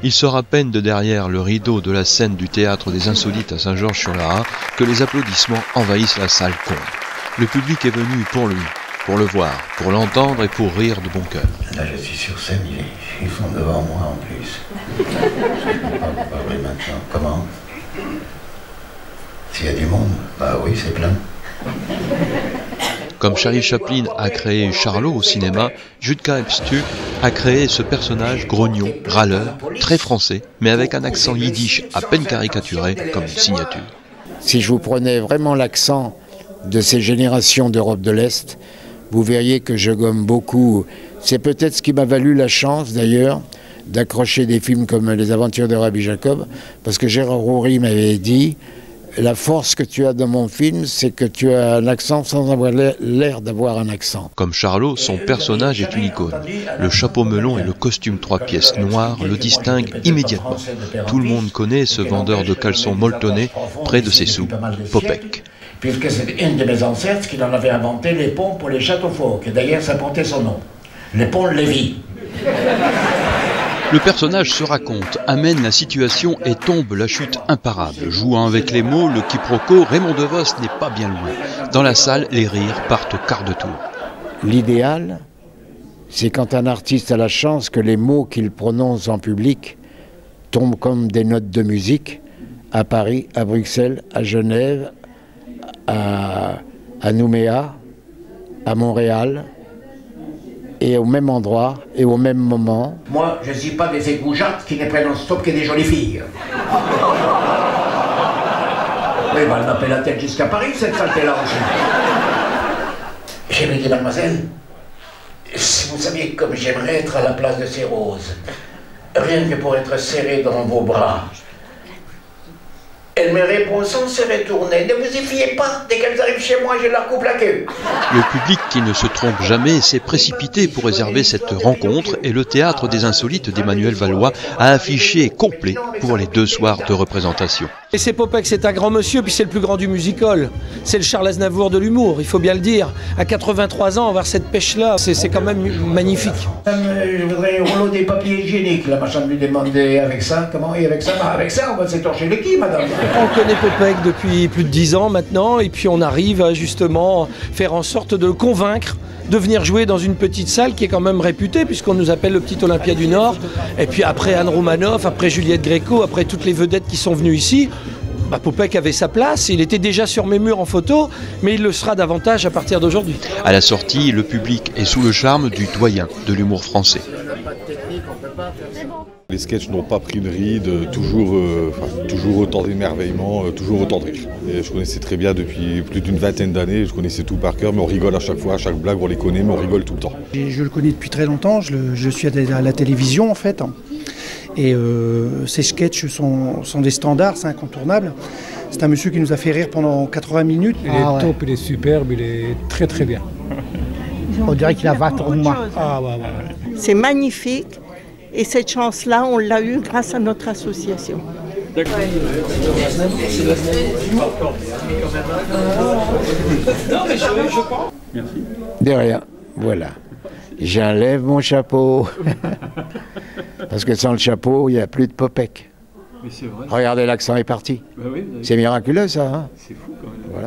Il sort à peine de derrière le rideau de la scène du Théâtre des Insolites à Saint-Georges-sur-Larain que les applaudissements envahissent la salle comble. Le public est venu pour lui, pour le voir, pour l'entendre et pour rire de bon cœur. Là, je suis sur scène, ils sont devant moi en plus. Pas vrai maintenant. Comment? S'il y a du monde, bah oui, c'est plein. Comme Charlie Chaplin a créé Charlot au cinéma, Judka Epstu a créé ce personnage grognon, râleur, très français, mais avec un accent yiddish à peine caricaturé comme une signature. Si je vous prenais vraiment l'accent de ces générations d'Europe de l'Est, vous verriez que je gomme beaucoup. C'est peut-être ce qui m'a valu la chance d'ailleurs d'accrocher des films comme Les Aventures de Rabbi Jacob, parce que Gérard Rory m'avait dit « La force que tu as dans mon film, c'est que tu as un accent sans avoir l'air d'avoir un accent. » Comme Charlot, son personnage est une icône. Le chapeau melon et le costume 3 pièces noires le distinguent immédiatement. Tout le monde connaît ce vendeur de caleçons molletonnés près de ses sous, Popek. Puisque c'est une de mes ancêtres qui en avait inventé les ponts pour les châteaux forts, et d'ailleurs ça portait son nom, les ponts Lévy. Le personnage se raconte, amène la situation et tombe la chute imparable. Jouant avec les mots, le quiproquo, Raymond DeVos n'est pas bien loin. Dans la salle, les rires partent au quart de tour. L'idéal, c'est quand un artiste a la chance que les mots qu'il prononce en public tombent comme des notes de musique à Paris, à Bruxelles, à Genève, à Nouméa, à Montréal, et au même endroit, et au même moment. Moi, je ne suis pas des égoujates qui ne prennent stop que des jolies filles. Oui, bah, elle m'a fait la tête jusqu'à Paris, cette saleté-là aussi. J'ai dit, mademoiselle, si vous saviez comme j'aimerais être à la place de ces roses, rien que pour être serré dans vos bras. Elle me répond sans se retourner, ne vous y fiez pas, dès qu'elles arrivent chez moi, je leur coupe la queue. Le public qui ne se trompe jamais s'est précipité pour réserver cette rencontre et le Théâtre des Insolites d'Emmanuel Valois a affiché complet pour les 2 soirs de représentation. Et c'est Popek, c'est un grand monsieur, puis c'est le plus grand du musical. C'est le Charles Aznavour de l'humour, il faut bien le dire. À 83 ans, avoir cette pêche-là, c'est quand même magnifique. Je voudrais un rouleau des papiers hygiéniques, la machin de lui demander avec ça, comment, et avec ça, bah, avec ça, on va s'étorcher les quilles, madame. On connaît Popek depuis plus de 10 ans maintenant, et puis on arrive à justement faire en sorte de le convaincre de venir jouer dans une petite salle qui est quand même réputée, puisqu'on nous appelle le petit Olympia du Nord. Et puis après Anne Romanoff, après Juliette Gréco, après toutes les vedettes qui sont venues ici, bah, Popek avait sa place, il était déjà sur mes murs en photo, mais il le sera davantage à partir d'aujourd'hui. À la sortie, le public est sous le charme du doyen de l'humour français. Les sketchs n'ont pas pris de ride, toujours autant d'émerveillement, toujours autant de rire. Et je connaissais très bien depuis plus d'une vingtaine d'années, je connaissais tout par cœur, mais on rigole à chaque fois, à chaque blague, on les connaît, mais on rigole tout le temps. Je le connais depuis très longtemps, je suis à la télévision en fait. Et ces sketchs sont des standards, c'est incontournable. C'est un monsieur qui nous a fait rire pendant 80 minutes. Il est top, il est superbe, il est très très bien. On dirait qu'il a 20 ans de moi. C'est magnifique. Et cette chance-là, on l'a eue grâce à notre association. De rien, voilà. J'enlève mon chapeau. Parce que sans le chapeau, il n'y a plus de Popek. Regardez, l'accent est parti. C'est miraculeux ça. Hein, c'est fou quand même. Voilà.